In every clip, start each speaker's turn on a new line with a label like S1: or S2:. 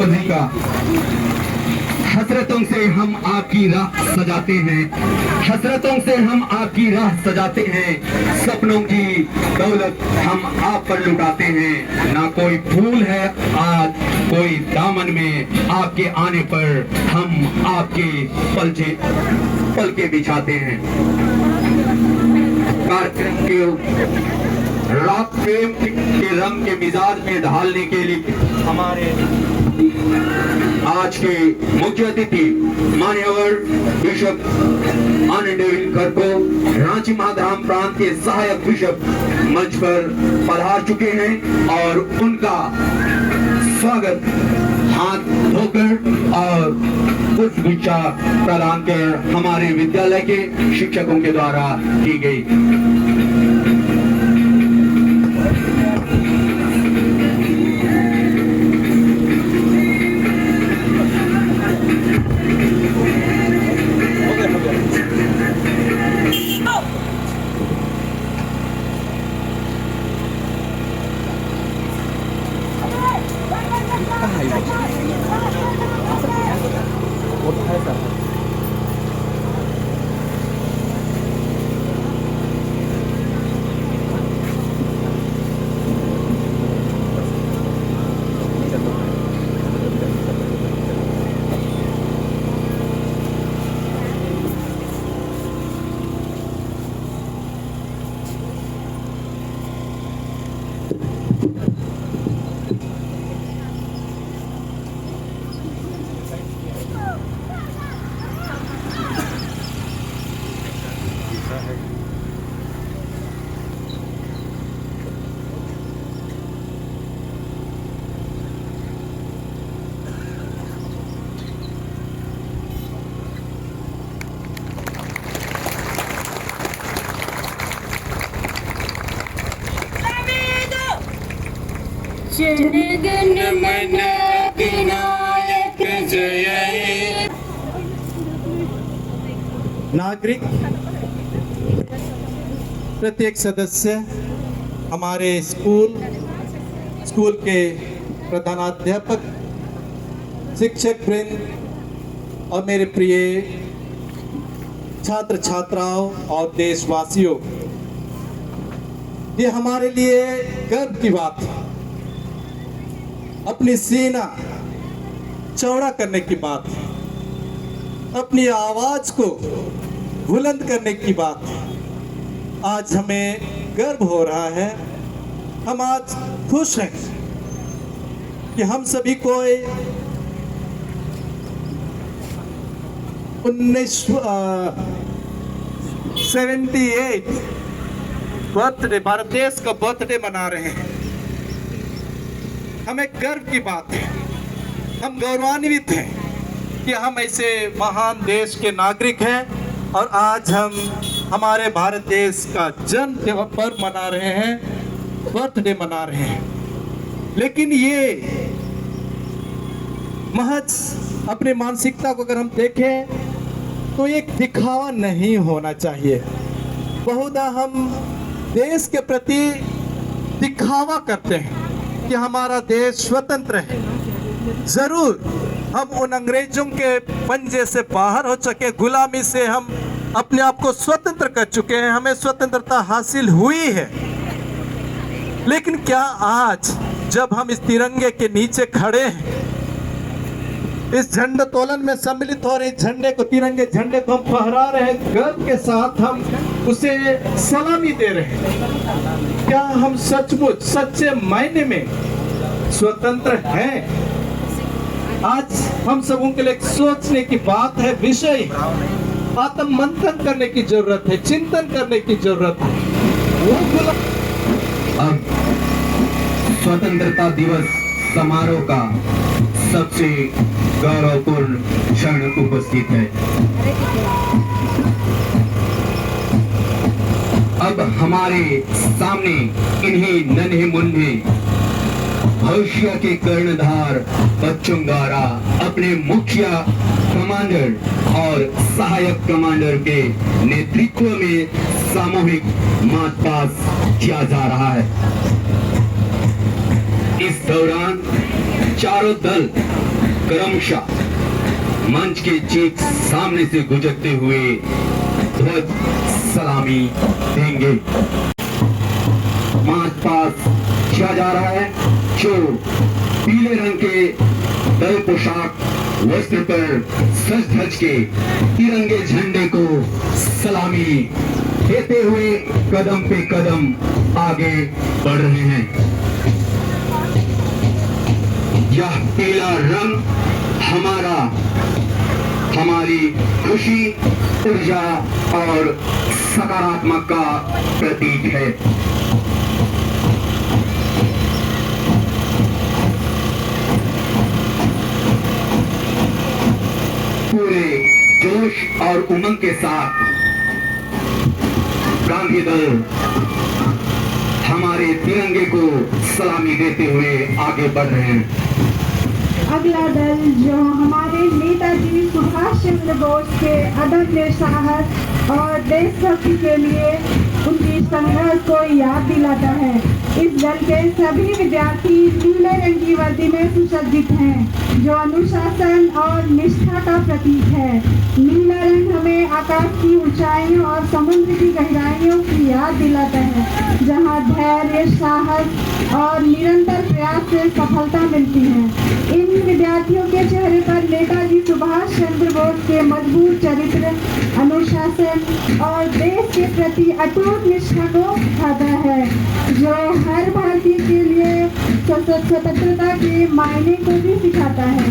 S1: राष्ट्रपति का हसरतों से हम आपकी राह सजाते हैं, हसरतों से हम आपकी राह सजाते हैं, सपनों की दौलत हम आप पर लुटाते हैं। ना कोई फूल है आज कोई दामन में, आपके आने पर हम आपके पलके बिछाते हैं। कार्यक्रम के रात प्रेम के रंग के मिजाज में ढालने के लिए हमारे आज के मुख्य अतिथि मान्यवर बिशप आनंद डेविलकर को रांची माधवराम प्रांत के सहायक बिशप मंच पर पधार चुके हैं और उनका स्वागत हाथ धोकर और पुष्पगुच्छा प्रदान कर हमारे विद्यालय के शिक्षकों के द्वारा की गई।
S2: जनगण मन अधिनायक जय।
S3: नागरिक प्रत्येक सदस्य, हमारे स्कूल के प्रधानाध्यापक, शिक्षक वृंद और मेरे प्रिय छात्र छात्राओं और देशवासियों, ये हमारे लिए गर्व की बात है। अपनी सीना चौड़ा करने की बात है, अपनी आवाज को बुलंद करने की बात है। आज हमें गर्व हो रहा है, हम आज खुश हैं कि हम सभी को 78 बर्थडे, भारत देश का बर्थडे मना रहे हैं। हमें गर्व की बात है, हम गौरवान्वित हैं कि हम ऐसे महान देश के नागरिक हैं और आज हम हमारे भारत देश का जन्म पर्व मना रहे हैं, बर्थडे मना रहे हैं। लेकिन ये महज अपनी मानसिकता को अगर हम देखें तो एक दिखावा नहीं होना चाहिए। बहुधा हम देश के प्रति दिखावा करते हैं कि हमारा देश स्वतंत्र है। जरूर हम उन अंग्रेजों के पंजे से बाहर हो चुके, गुलामी से हम अपने आप को स्वतंत्र कर चुके हैं, हमें स्वतंत्रता हासिल हुई है। लेकिन क्या आज जब हम इस तिरंगे के नीचे खड़े हैं, इस झंडोत्तोलन में सम्मिलित हो रहे झंडे को, तिरंगे झंडे को हम फहरा रहे हैं, गर्व के साथ हम उसे सलामी दे रहे हैं, क्या हम सचमुच सच्चे मायने में स्वतंत्र हैं? आज हम सबों के लिए सोचने की बात है, विषय आत्म मंथन करने की जरूरत है, चिंतन करने की जरूरत है।
S1: अब स्वतंत्रता दिवस समारोह का सबसे गौरवपूर्ण क्षण उपस्थित है। अब हमारे सामने इन्हीं नन्हे मुन्ने भविष्य के कर्णधार बच्चों द्वारा अपने मुखिया कमांडर और सहायक कमांडर के नेतृत्व में सामूहिक मार्च पास्ट किया जा रहा है। इस दौरान चारों दल क्रमशः मंच के ठीक सामने से गुजरते हुए ध्वज सलामी देंगे। मार्च पास किया जा रहा है, जो पीले रंग के दल पोशाक वस्त्र पर सज धज के तिरंगे झंडे को सलामी देते हुए कदम पे कदम आगे बढ़ रहे हैं। यह पीला रंग हमारी खुशी, ऊर्जा और सकारात्मक का प्रतीक है। पूरे जोश और उमंग के साथ गांधी दल हमारे तिरंगे को सलामी देते हुए आगे बढ़ रहे हैं।
S4: अगला दल जो हमारे नेताजी सुभाष चंद्र बोस के अदम्य साहस और देशभक्ति के लिए उनकी संघर्ष को याद दिलाता है। इस दल के सभी विद्यार्थी नीले रंग की वर्दी में सुसज्जित हैं, जो अनुशासन और निष्ठा का प्रतीक है। नीला रंग हमें आकाश की ऊंचाइयों और समुद्र की गहराइयों की याद दिलाता है, जहां धैर्य, साहस और निरंतर प्रयास से सफलता मिलती है। इन विद्यार्थियों के चेहरे पर नेताजी सुभाष चंद्र बोस के मजबूत चरित्र, अनुशासन और देश के प्रति अटूट निष्ठा को दिखाता है, जो हर भारतीय के लिए स्वतंत्रता के मायने को भी सिखाता है।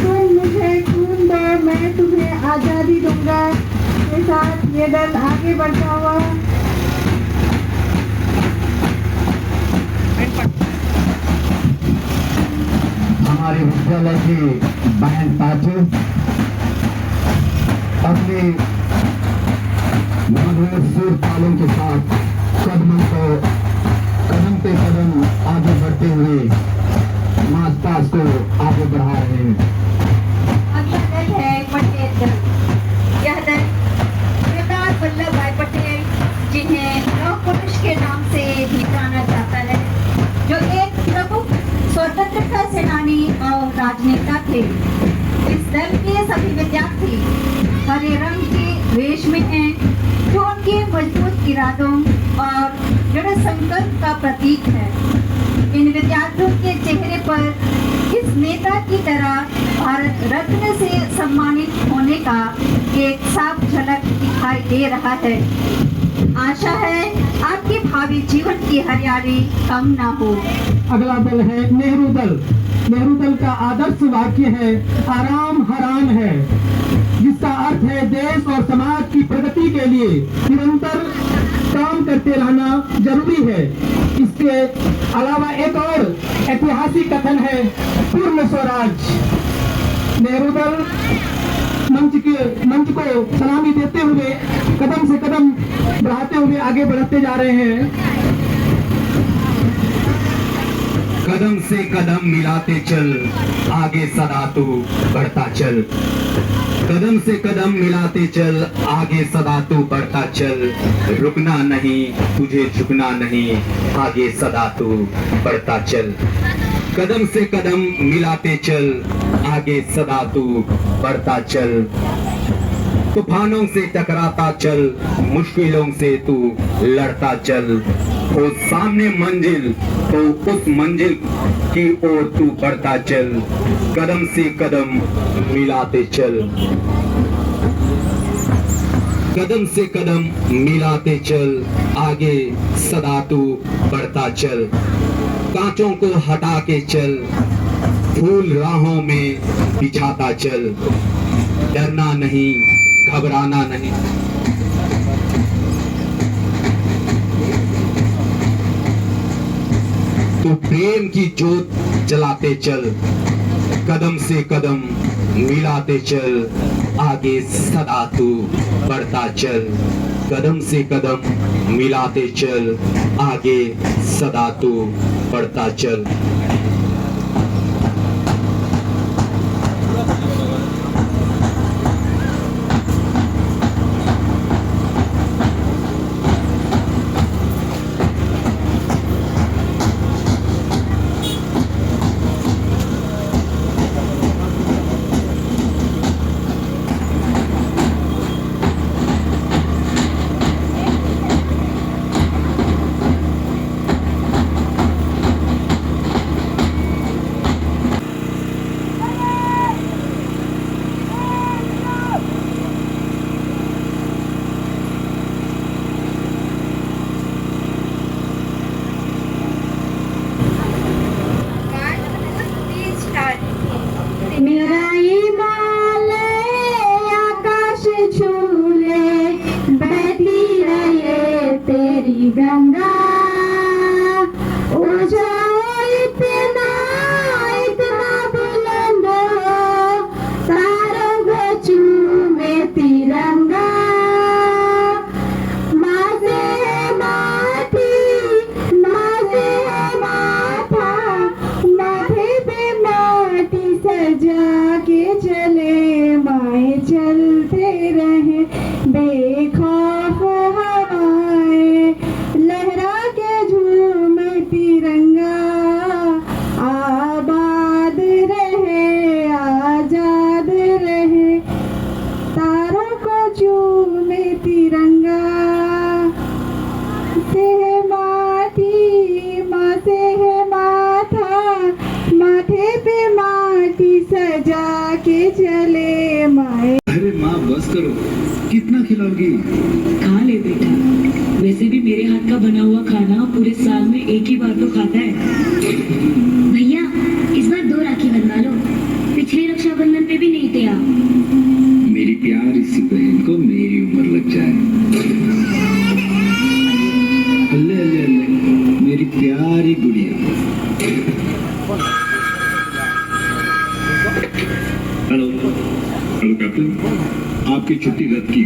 S4: तुम मुझे खून दो, मैं तुम्हें आजादी दूंगा के साथ ये दल आगे बढ़ता हुआ
S1: हमारे विद्यालय के बहन पाठक अपने मधुर सुर तालों के साथ कदम पे कदम आगे बढ़ते हुए मार्च पास्ट को आगे बढ़ा रहे हैं।
S5: अगला दल है पटेल दल। यह दल सरदार वल्लभ भाई पटेल, जिन्हें लौह पुरुष के नाम से भी जाना जाता है, जो एक प्रमुख स्वतंत्रता सेनानी और राजनेता थे। इस दल के सभी विद्यार्थी हरे रंग के वेश में हैं, जो उनके मजबूत इरादों और दृढ़ संकल्प का प्रतीक है। इन विद्यार्थियों के चेहरे पर इस नेता की तरह भारत रत्न से सम्मानित होने का एक साफ झलक दिखाई दे रहा है। आशा है आपके भावी जीवन की हरियाली कम ना हो।
S6: अगला दल है नेहरू दल। नेहरू दल का आदर्श वाक्य है, आराम हराम है, जिसका अर्थ है देश और समाज की प्रगति के लिए निरंतर काम करते रहना जरूरी है। इसके अलावा एक और ऐतिहासिक कथन है, पूर्ण स्वराज। नेहरू दल मंच को सलामी देते हुए कदम से कदम बढ़ाते हुए आगे बढ़ते जा रहे हैं।
S1: कदम से कदम मिलाते चल, आगे सदा तू बढ़ता चल। कदम से कदम मिलाते चल, आगे सदा तू बढ़ता चल। रुकना नहीं, तुझे झुकना नहीं, आगे सदा तू बढ़ता चल। कदम से कदम मिलाते चल, आगे सदा तू बढ़ता चल। तूफानों से टकराता चल, मुश्किलों से तू लड़ता चल। हो सामने मंजिल तो उस मंजिल की ओर तू बढ़ता चल। कदम से कदम मिलाते चल, कदम से कदम मिलाते चल, आगे सदा तू बढ़ता चल। कांचों को हटा के चल, फूल राहों में बिछाता चल। डरना नहीं, घबराना नहीं। तो प्रेम की जोत जलाते चल। कदम से कदम मिलाते चल, आगे सदा तू बढ़ता चल। कदम से कदम मिलाते चल, आगे सदा तू बढ़ता चल।
S7: आपकी छुट्टी रद्द की।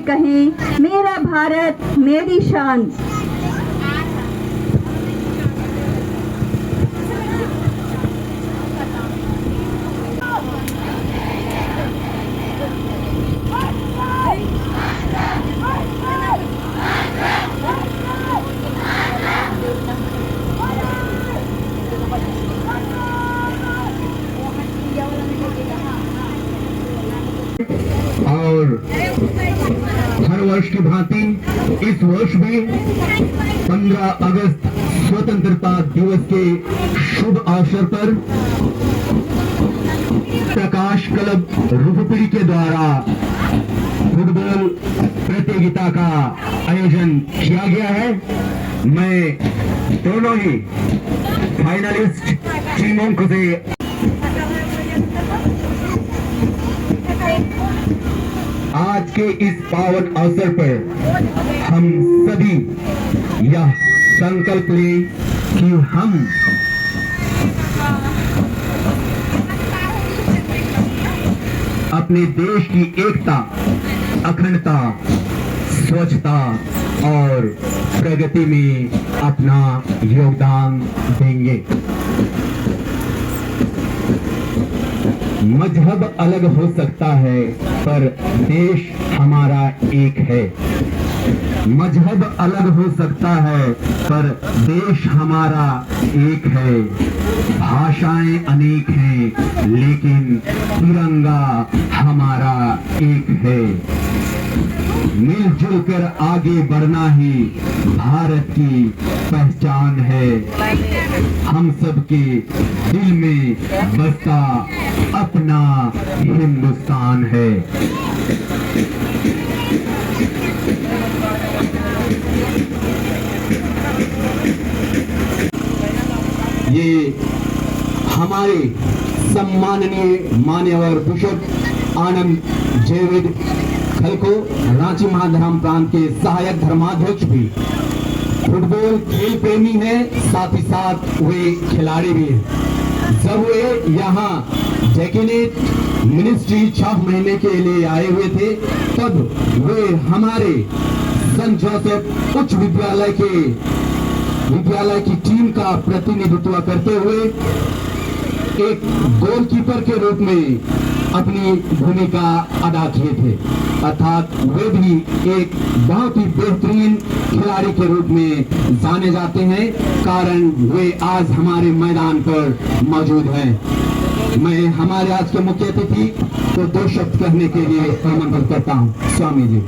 S5: से कहें, मेरा भारत मेरी शान।
S1: और हर वर्ष की भांति इस वर्ष भी 15 अगस्त स्वतंत्रता दिवस के शुभ अवसर पर प्रकाश क्लब रूपपुरी के द्वारा फुटबॉल प्रतियोगिता का आयोजन किया गया है। मैं दोनों ही फाइनलिस्ट टीमों को से आज के इस पावन अवसर पर हम सभी यह संकल्प लें कि हम अपने देश की एकता, अखंडता, स्वच्छता और प्रगति में अपना योगदान देंगे। मजहब अलग हो सकता है पर देश हमारा एक है। मजहब अलग हो सकता है पर देश हमारा एक है। भाषाएं अनेक हैं लेकिन तिरंगा हमारा एक है। मिलजुल कर आगे बढ़ना ही भारत की पहचान है। हम सबके दिल में बसता अपना हिंदुस्तान है। ये हमारे सम्माननीय मान्यवर बिशप आनंद जेविड खलको, रांची महाधर्म प्रांत के सहायक धर्माध्यक्ष भी फुटबॉल खेल प्रेमी है, साथ ही साथ वे खिलाड़ी भी हैं। जब वे यहाँ जैकेनेट मिनिस्ट्री 6 महीने के लिए आए हुए थे तब वे हमारे सेंट जोसेफ उच्च विद्यालय की टीम का प्रतिनिधित्व करते हुए एक गोलकीपर के रूप में अपनी भूमिका अदा किए थे, अर्थात वे भी एक बहुत ही बेहतरीन खिलाड़ी के रूप में जाने जाते हैं, कारण वे आज हमारे मैदान पर मौजूद हैं। मैं हमारे आज के मुख्य अतिथि को 2 शब्द कहने के लिए आमंत्रित करता हूं। स्वामी जी।